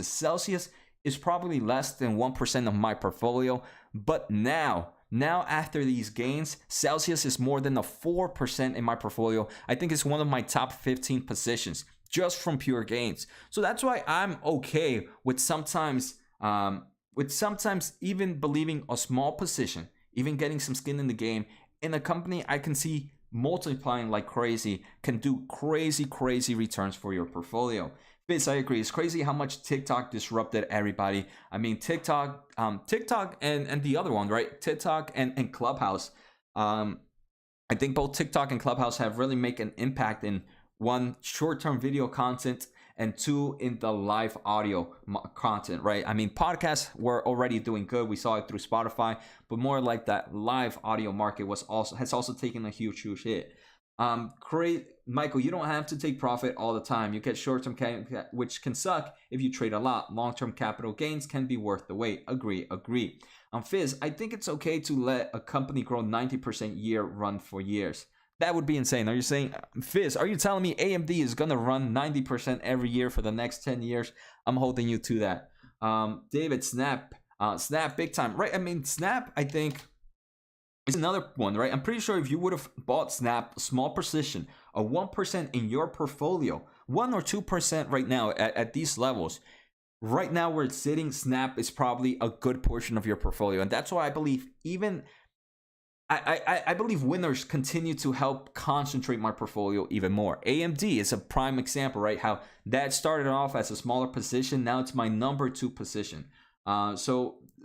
Celsius is probably less than 1% of my portfolio. But now after these gains, Celsius is more than a 4% in my portfolio. I think it's one of my top 15 positions just from pure gains. So that's why I'm okay with sometimes even believing a small position, even getting some skin in the game in a company I can see multiplying like crazy, can do crazy returns for your portfolio. Fitz, I agree. It's crazy how much TikTok disrupted everybody. I mean, TikTok and the other one, right? TikTok and Clubhouse. I think both TikTok and Clubhouse have really made an impact in, one, short-term video content, and two, in the live audio content, right? I mean, podcasts were already doing good. We saw it through Spotify, but more like that live audio market has also taken a huge hit. Michael, you don't have to take profit all the time. You get short-term which can suck if you trade a lot. Long-term capital gains can be worth the wait. Agree. Fizz, I think it's okay to let a company grow 90% year run for years. That would be insane. Are you saying, Fizz, are you telling me AMD is gonna run 90% every year for the next 10 years? I'm holding you to that. David, Snap big time, right? I mean, Snap, I think, is another one, right? I'm pretty sure if you would have bought Snap, a small position, a 1% in your portfolio, 1 or 2% right now at these levels, right now where it's sitting, Snap is probably a good portion of your portfolio. And that's why I believe I believe winners continue to help concentrate my portfolio even more. AMD is a prime example, right? How that started off as a smaller position. Now it's my number 2 position.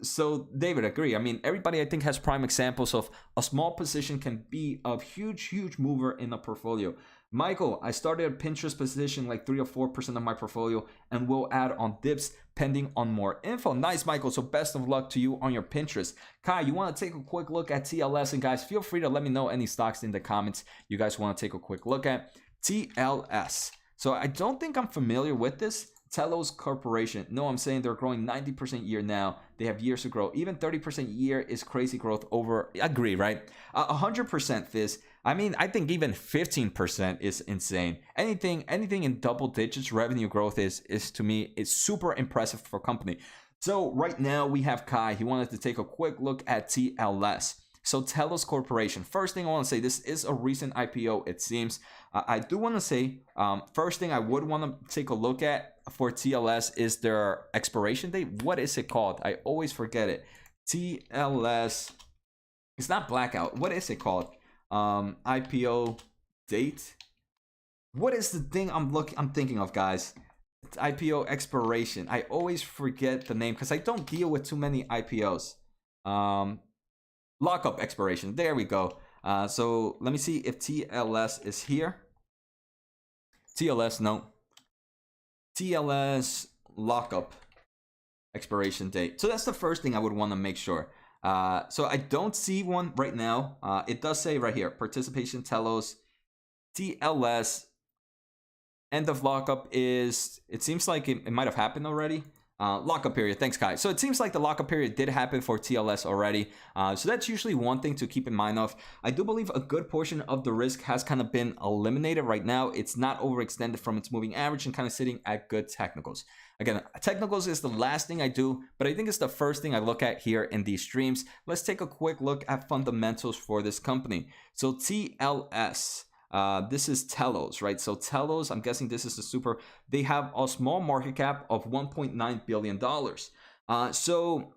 So David, agree. I mean, everybody I think has prime examples of a small position can be a huge mover in a portfolio. Michael, I started a Pinterest position like 3 or 4% of my portfolio and will add on dips pending on more info. Nice, Michael. So best of luck to you on your Pinterest. Kai, you want to take a quick look at TLS? And guys, feel free to let me know any stocks in the comments you guys want to take a quick look at. TLS. So I don't think I'm familiar with this. Telos Corporation. No, I'm saying they're growing 90% year now. They have years to grow. Even 30% year is crazy growth over. Agree, right? 100% Fizz. I mean, I think even 15% is insane. Anything in double digits revenue growth is to me is super impressive for a company. So right now we have Kai. He wanted to take a quick look at TLS. So Telos Corporation. First thing I want to say, this is a recent IPO, it seems. I do want to say, first thing I would want to take a look at for TLS is their expiration date. What is it called? I always forget it. TLS It's not blackout. What is it called? IPO date. What is the thing I'm thinking of, guys? It's IPO expiration. I always forget the name because I don't deal with too many IPOs. Lockup expiration. There we go. So let me see if TLS is here. TLS, no. TLS lockup expiration date. So that's the first thing I would want to make sure. So I don't see one right now. It does say right here, participation telos, TLS, end of lockup is, it seems like it might have happened already. Lockup period, thanks Kai. So it seems like the lockup period did happen for TLS already. So that's usually one thing to keep in mind of. I do believe a good portion of the risk has kind of been eliminated right now. It's not overextended from its moving average and kind of sitting at good technicals. Again, technicals is the last thing I do, but I think it's the first thing I look at here in these streams. Let's take a quick look at fundamentals for this company. So TLS. This is Telos, right? So Telos, I'm guessing this is the super. They have a small market cap of $1.9 billion. So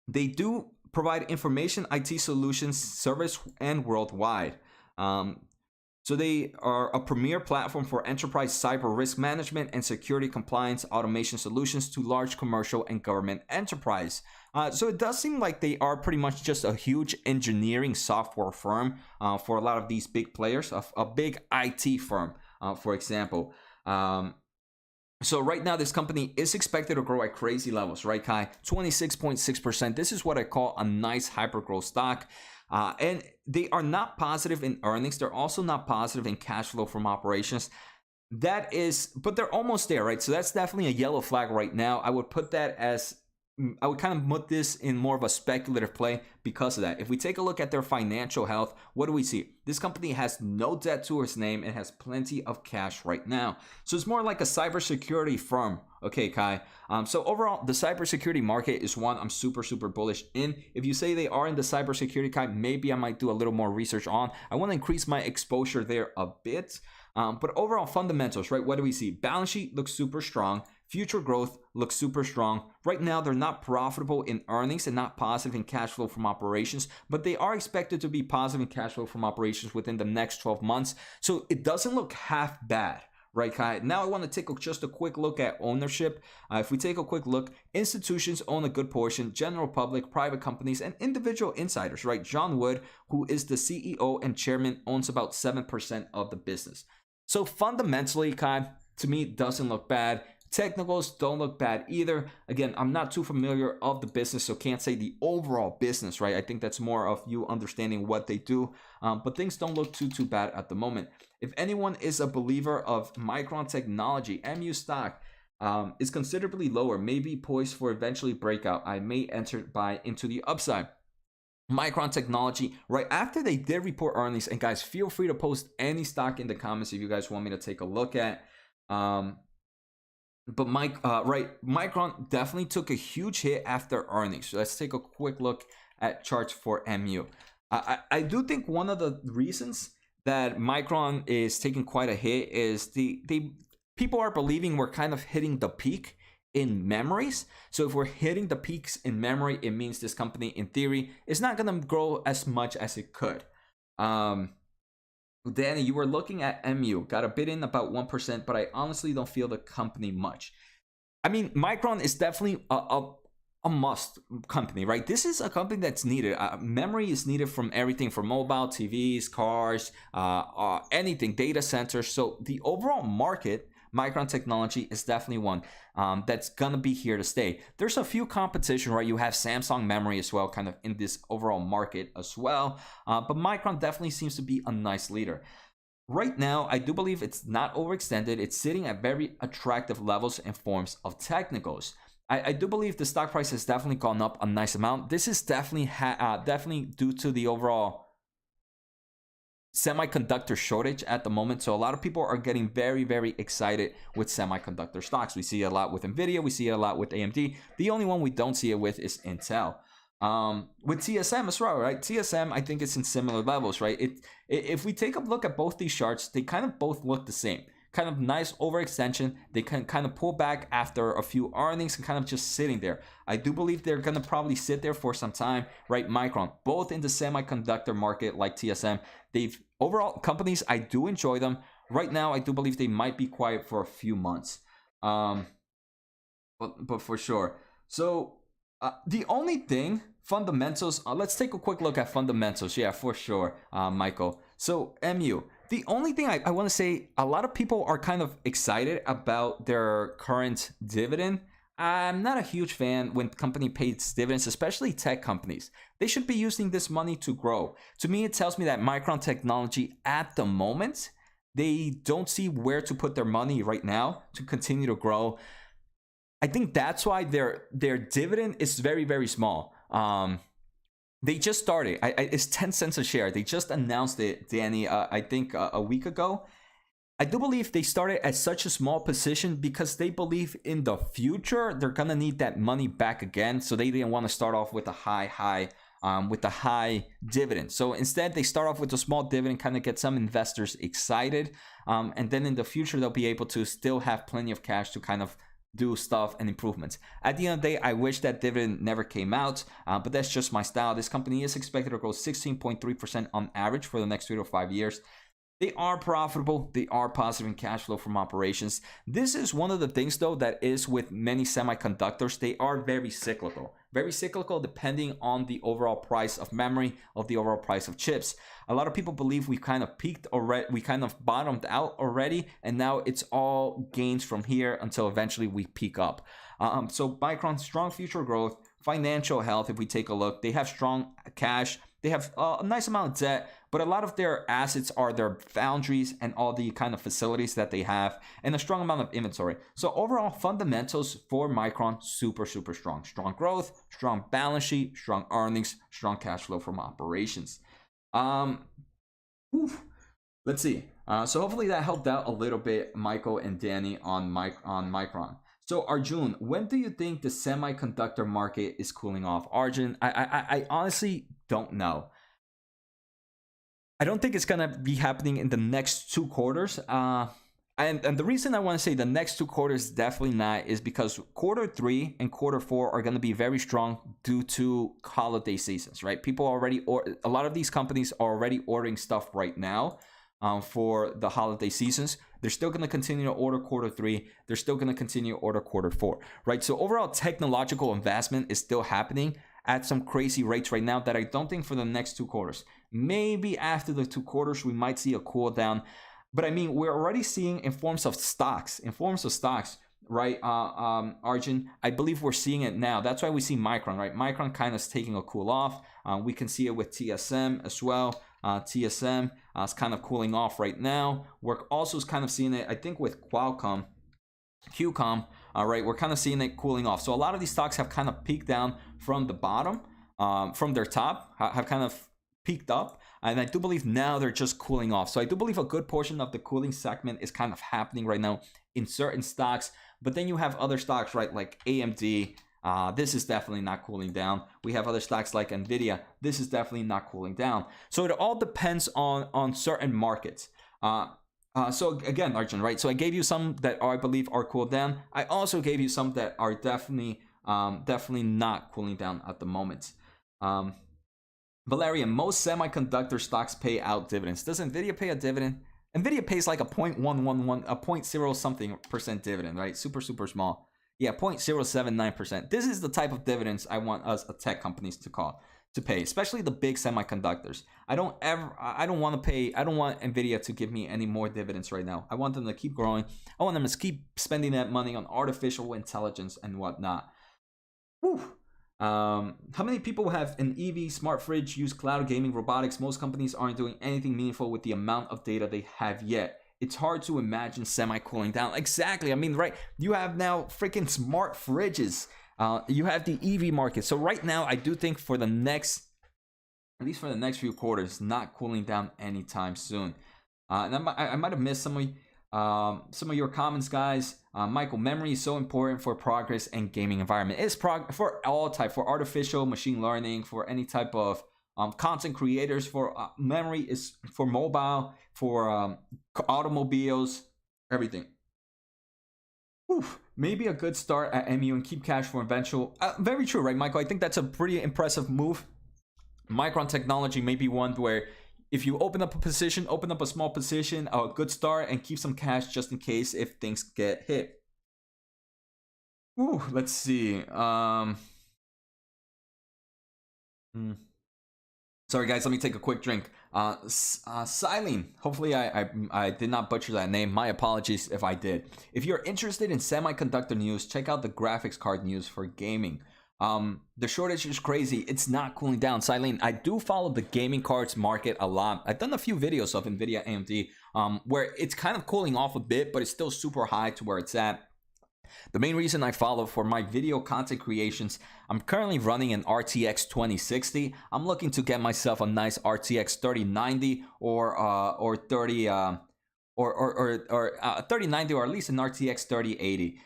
they do provide information IT solutions service and worldwide. So they are a premier platform for enterprise cyber risk management and security compliance automation solutions to large commercial and government enterprise. So it does seem like they are pretty much just a huge engineering software firm for a lot of these big players, a big IT firm, for example. So right now, this company is expected to grow at crazy levels, right, Kai? 26.6%. This is what I call a nice hyper-growth stock. And they are not positive in earnings. They're also not positive in cash flow from operations. That is, but they're almost there, right? So that's definitely a yellow flag right now. I would put that as, I would kind of put this in more of a speculative play because of that. If we take a look at their financial health, what do we see? This company has no debt to its name and has plenty of cash right now. So it's more like a cybersecurity firm. Okay, Kai. So overall, the cybersecurity market is one I'm super bullish in. If you say they are in the cybersecurity, Kai, maybe I might do a little more research on. I want to increase my exposure there a bit. But overall fundamentals, right? What do we see? Balance sheet looks super strong. Future growth looks super strong. Right now, they're not profitable in earnings and not positive in cash flow from operations, but they are expected to be positive in cash flow from operations within the next 12 months. So it doesn't look half bad, right, Kai? Now I want to take just a quick look at ownership. If we take a quick look, institutions own a good portion, general public, private companies, and individual insiders, right? John Wood, who is the CEO and chairman, owns about 7% of the business. So fundamentally, Kai, to me, doesn't look bad. Technicals don't look bad either. Again, I'm not too familiar of the business, so can't say the overall business, right? I think that's more of you understanding what they do, but things don't look too bad at the moment. If anyone is a believer of Micron technology, MU stock is considerably lower, maybe poised for eventually breakout. I may enter buy into the upside. Micron Technology, right after they did report earnings, and guys, feel free to post any stock in the comments if you guys want me to take a look at. But Micron definitely took a huge hit after earnings. So let's take a quick look at charts for MU. I do think one of the reasons that Micron is taking quite a hit is people are believing we're kind of hitting the peak in memories. So if we're hitting the peaks in memory, it means this company, in theory, is not going to grow as much as it could. Danny, you were looking at MU, got a bid in about 1%, but I honestly don't feel the company much. I mean, Micron is definitely a must company, right? This is a company that's needed. Memory is needed from everything from mobile, TVs, cars, anything, data centers. So the overall market, Micron Technology is definitely one that's gonna be here to stay. There's a few competition, right? You have Samsung Memory as well, kind of in this overall market as well. But Micron definitely seems to be a nice leader. Right now, I do believe it's not overextended. It's sitting at very attractive levels and forms of technicals. I do believe the stock price has definitely gone up a nice amount. This is definitely definitely due to the overall semiconductor shortage at the moment. So a lot of people are getting very excited with semiconductor stocks. We see it a lot with Nvidia. We see it a lot with AMD. The only one we don't see it with is Intel. With TSM as well, right? TSM, I think it's in similar levels, right? If we take a look at both these charts, they kind of both look the same. kind of nice overextension. They can kind of pull back after a few earnings and kind of just sitting there. I do believe they're going to probably sit there for some time, right? Micron, both in the semiconductor market like TSM, they've overall companies, I do enjoy them. Right now, I do believe they might be quiet for a few months, but for sure. So the only thing, fundamentals, let's take a quick look at fundamentals. Yeah, for sure, Michael. So MU, the only thing I want to say, a lot of people are kind of excited about their current dividend. I'm not a huge fan when company pays dividends, especially tech companies. They should be using this money to grow. To me, it tells me that Micron Technology at the moment, they don't see where to put their money right now to continue to grow. I think that's why their dividend is very, very small. They just started. It's 10 cents a share. They just announced it, Danny, I think a week ago. I do believe they started at such a small position because they believe in the future they're going to need that money back again. So they didn't want to start off with a high dividend. So instead, they start off with a small dividend, kind of get some investors excited. And then in the future, they'll be able to still have plenty of cash to kind of do stuff and improvements. At the end of the day, I wish that dividend never came out, but that's just my style. This company is expected to grow 16.3% on average for the next 3 to 5 years. They are profitable. They are positive in cash flow from operations. This is one of the things, though, that is with many semiconductors. They are very cyclical depending on the overall price of memory, of the overall price of chips. A lot of people believe we kind of peaked already, we kind of bottomed out already, and now it's all gains from here until eventually we peak up. So Micron, strong future growth, financial health. If we take a look, they have strong cash. They have a nice amount of debt, but a lot of their assets are their foundries and all the kind of facilities that they have, and a strong amount of inventory. So overall fundamentals for Micron, super, super strong. Strong growth, strong balance sheet, strong earnings, strong cash flow from operations. Let's see. So hopefully that helped out a little bit, Michael and Danny, on Micron. So Arjun, when do you think the semiconductor market is cooling off? Arjun, I honestly don't know. I don't think it's gonna be happening in the next 2 quarters. And the reason I want to say the next 2 quarters definitely not is because Q3 and Q4 are going to be very strong due to holiday seasons, right? People already, or a lot of these companies are already ordering stuff right now for the holiday seasons. They're still going to continue to order Q3. They're still going to continue to order Q4, right? So overall technological investment is still happening at some crazy rates right now that I don't think for the next 2 quarters. Maybe after the 2 quarters, we might see a cool down. But I mean, we're already seeing in forms of stocks, right? Arjun, I believe we're seeing it now. That's why we see Micron, right? Micron kind of is taking a cool off. We can see it with TSM as well. TSM is kind of cooling off right now. We're also kind of seeing it, I think, with Qualcomm, QCOM, right? We're kind of seeing it cooling off. So a lot of these stocks have kind of peaked down from the bottom, from their top, have kind of peaked up. And I do believe now they're just cooling off. So I do believe a good portion of the cooling segment is kind of happening right now in certain stocks. But then you have other stocks, right? Like AMD. This is definitely not cooling down. We have other stocks like Nvidia. This is definitely not cooling down. So it all depends on certain markets. So again, Arjun, right? So I gave you some that I believe are cooled down. I also gave you some that are definitely not cooling down at the moment. Valerian, most semiconductor stocks pay out dividends. Does Nvidia pay a dividend? Nvidia pays like a 0.111, a 0.0 something percent dividend, right? Super, super small. Yeah, 0.079%. This is the type of dividends I want us tech companies to pay, especially the big semiconductors. I don't want Nvidia to give me any more dividends right now. I want them to keep growing. I want them to keep spending that money on artificial intelligence and whatnot. Whew. How many people have an EV, smart fridge, use cloud gaming, robotics? Most companies aren't doing anything meaningful with the amount of data they have yet. It's hard to imagine semi-cooling down. Exactly. I mean, right, you have now freaking smart fridges. You have the EV market. So right now, I do think for the next, at least for the next few quarters, not cooling down anytime soon. And I might have missed some of your comments, guys. Michael, memory is so important for progress and gaming environment. It's for all type, for artificial machine learning, for any type of content creators. For memory is for mobile, for automobiles, everything. Oof, maybe a good start at MU and keep cash for eventual. Very true, right, Michael? I think that's a pretty impressive move. Micron Technology may be one where if you open up a position, open up a small position, a good start, and keep some cash just in case if things get hit. Ooh, let's see. Sorry, guys. Let me take a quick drink. Silene. Hopefully, I did not butcher that name. My apologies if I did. If you're interested in semiconductor news, check out the graphics card news for gaming. The shortage is crazy. It's not cooling down. Silene, I do follow the gaming cards market a lot. I've done a few videos of Nvidia AMD, where it's kind of cooling off a bit, but it's still super high to where it's at. The main reason I follow for my video content creations, I'm currently running an RTX 2060. I'm looking to get myself a nice RTX 3090 or 3090 or at least an RTX 3080.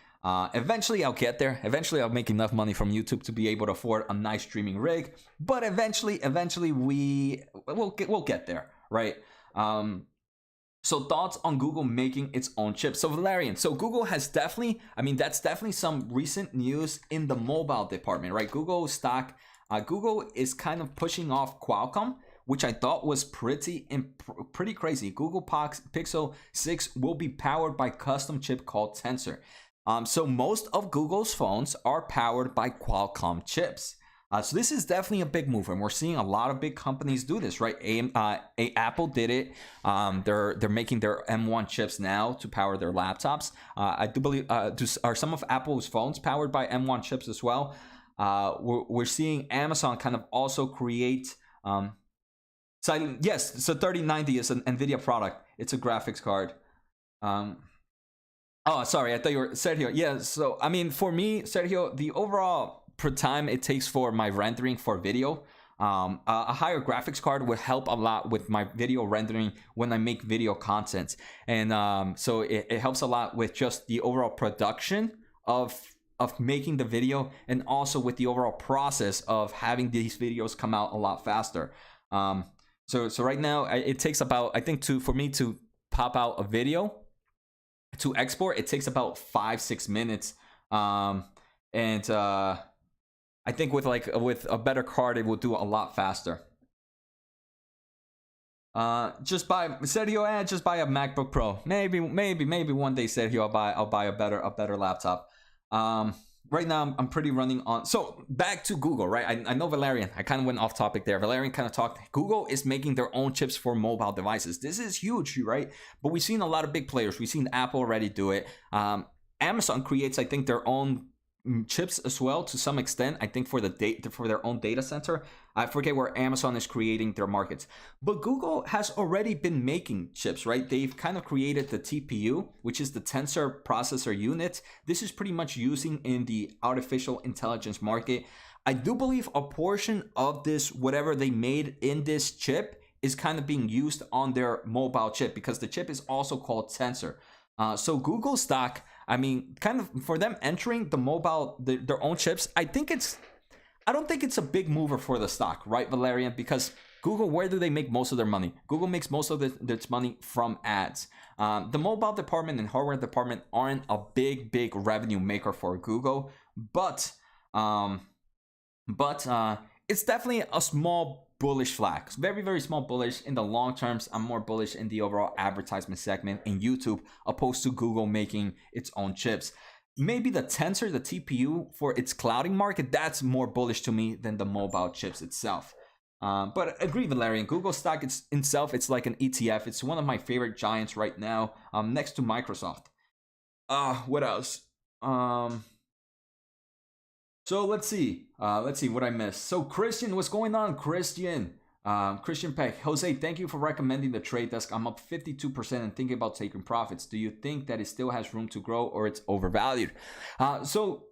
Eventually I'll get there. Eventually I'll make enough money from YouTube to be able to afford a nice streaming rig. But eventually we'll get there, right? So thoughts on Google making its own chip. So Valerian, so Google has definitely, I mean, that's definitely some recent news in the mobile department, right? Google stock, Google is kind of pushing off Qualcomm, which I thought was pretty crazy. Google Pixel 6 will be powered by custom chip called Tensor. So most of Google's phones are powered by Qualcomm chips. So this is definitely a big move, and we're seeing a lot of big companies do this, right? Apple did it. They're making their M1 chips now to power their laptops. I do believe are some of Apple's phones powered by M1 chips as well. We're seeing Amazon kind of also create. Yes, so 3090 is an Nvidia product. It's a graphics card. Oh, sorry, I thought you were Sergio. Yeah, so I mean, for me, Sergio, the overall per time it takes for my rendering for video, a higher graphics card would help a lot with my video rendering when I make video content, and so it helps a lot with just the overall production of making the video, and also with the overall process of having these videos come out a lot faster. So right now it takes about, I think, for me to pop out a video to export, it takes about 5-6 minutes, and I think with a better card, it will do a lot faster. Just buy Sergio, just buy a MacBook Pro. Maybe one day, Sergio, I'll buy a better laptop. Right now I'm pretty running on. So back to Google, right? I know Valerian. I kind of went off topic there. Valerian kind of talked. Google is making their own chips for mobile devices. This is huge, right? But we've seen a lot of big players. We've seen Apple already do it. Amazon creates, I think, their own chips as well to some extent, I think, for their own data center. I forget where Amazon is creating their markets, but Google has already been making chips, right? They've kind of created the TPU, which is the tensor processor unit. This is pretty much using in the artificial intelligence market. I do believe a portion of this, whatever they made in this chip, is kind of being used on their mobile chip, because the chip is also called Tensor. So Google stock, I mean, kind of for them entering the mobile, their own chips, I don't think it's a big mover for the stock, right, Valerian? Because Google, where do they make most of their money? Google makes most of its money from ads. The mobile department and hardware department aren't a big revenue maker for Google, but it's definitely a small bullish flag. Very small bullish. In the long terms, I'm more bullish in the overall advertisement segment in YouTube, opposed to Google making its own chips. Maybe the Tensor, the TPU for its clouding market, that's more bullish to me than the mobile chips itself. But agree, Valerian, Google stock itself, it's like an ETF. It's one of my favorite giants right now, next to Microsoft. What else? So let's see what I missed. So Christian, what's going on, Christian? Christian Peck, Jose, thank you for recommending the trade desk. I'm up 52% and thinking about taking profits. Do you think that it still has room to grow, or it's overvalued? So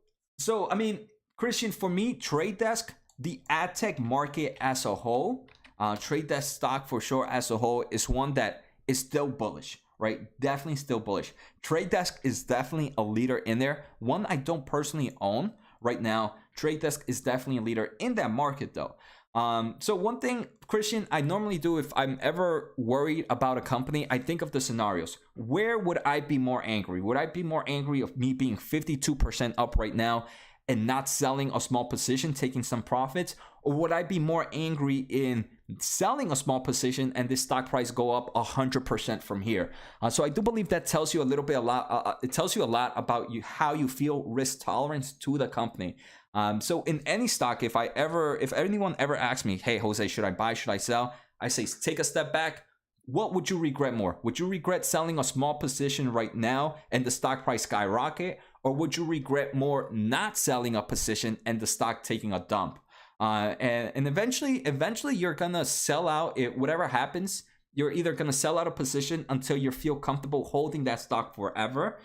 I mean, Christian, for me, trade desk, the ad tech market as a whole, trade desk stock for sure as a whole is one that is still bullish, right? Definitely still bullish. Trade desk is definitely a leader in there. One I don't personally own right now. Trade desk is definitely a leader in that market though. So one thing, Christian, I normally do if I'm ever worried about a company, I think of the scenarios. Where would I be more angry? Would I be more angry of me being 52% up right now and not selling a small position, taking some profits? Or would I be more angry in selling a small position and this stock price go up 100% from here? So I do believe that tells you a little bit, it tells you a lot about how you feel risk tolerance to the company. So in any stock, if anyone ever asks me, hey, Jose, should I buy, should I sell? I say, take a step back. What would you regret more? Would you regret selling a small position right now and the stock price skyrocket? Or would you regret more not selling a position and the stock taking a dump? And eventually you're gonna sell out. Whatever happens, you're either gonna sell out a position until you feel comfortable holding that stock forever.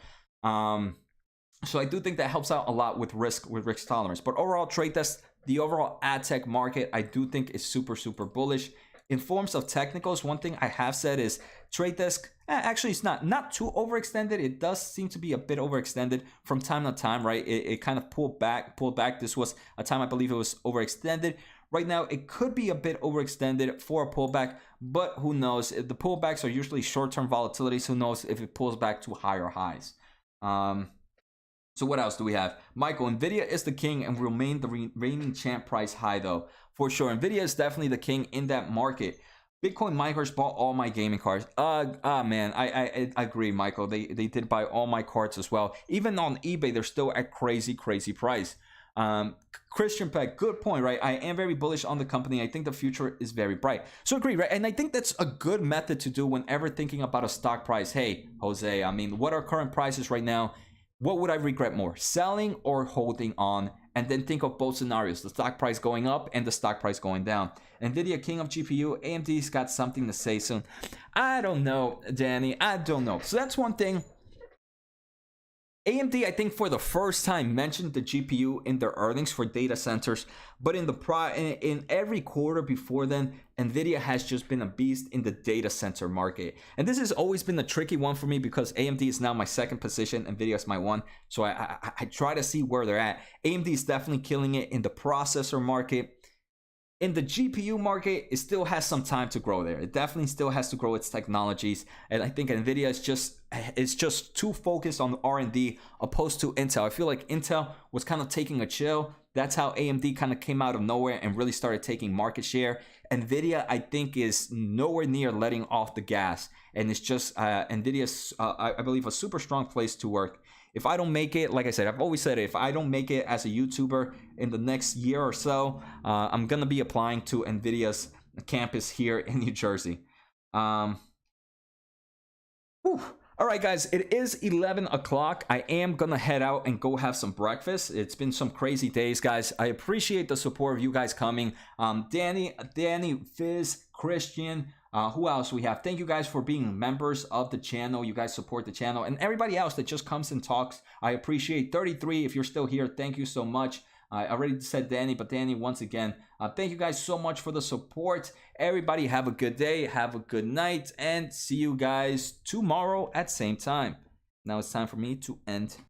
So I do think that helps out a lot with risk tolerance. But overall, trade desk, the overall ad tech market, I do think is super, super bullish. In forms of technicals, one thing I have said is trade desk, actually it's not too overextended. It does seem to be a bit overextended from time to time, right? It kind of pulled back. This was a time I believe it was overextended. Right now, it could be a bit overextended for a pullback, but who knows? The pullbacks are usually short-term volatilities. Who knows if it pulls back to higher highs? So what else do we have? Michael, Nvidia is the king and will remain the reigning champ price high though. For sure, Nvidia is definitely the king in that market. Bitcoin miners bought all my gaming cards. Man, I agree, Michael. They did buy all my cards as well. Even on eBay, they're still at crazy price. Christian Peck, good point, right? I am very bullish on the company. I think the future is very bright. So agree, right? And I think that's a good method to do whenever thinking about a stock price. Hey, Jose, I mean, what are current prices right now? What would I regret more, selling or holding on? And then think of both scenarios, the stock price going up and the stock price going down. Nvidia, king of GPU, AMD's got something to say soon. I don't know, Danny, I don't know. So that's one thing. AMD, I think for the first time mentioned the GPU in their earnings for data centers, but in every quarter before then, Nvidia has just been a beast in the data center market. And this has always been a tricky one for me because AMD is now my second position, Nvidia is my one. So I try to see where they're at. AMD is definitely killing it in the processor market. In the GPU market, it still has some time to grow there. It definitely still has to grow its technologies. And I think Nvidia is just too focused on R&D opposed to Intel. I feel like Intel was kind of taking a chill. That's how AMD kind of came out of nowhere and really started taking market share. Nvidia, I think, is nowhere near letting off the gas. And it's just Nvidia's, I believe, a super strong place to work. If I don't make it, like I said, I've always said it, if I don't make it as a YouTuber in the next year or so, I'm going to be applying to NVIDIA's campus here in New Jersey. All right, guys, it is 11 o'clock. I am going to head out and go have some breakfast. It's been some crazy days, guys. I appreciate the support of you guys coming. Danny, Fizz, Christian, who else we have? Thank you guys for being members of the channel. You guys support the channel. And everybody else that just comes and talks, I appreciate. 33, if you're still here, thank you so much. I already said Danny, but Danny, once again, thank you guys so much for the support. Everybody have a good day, have a good night, and see you guys tomorrow at same time. Now it's time for me to end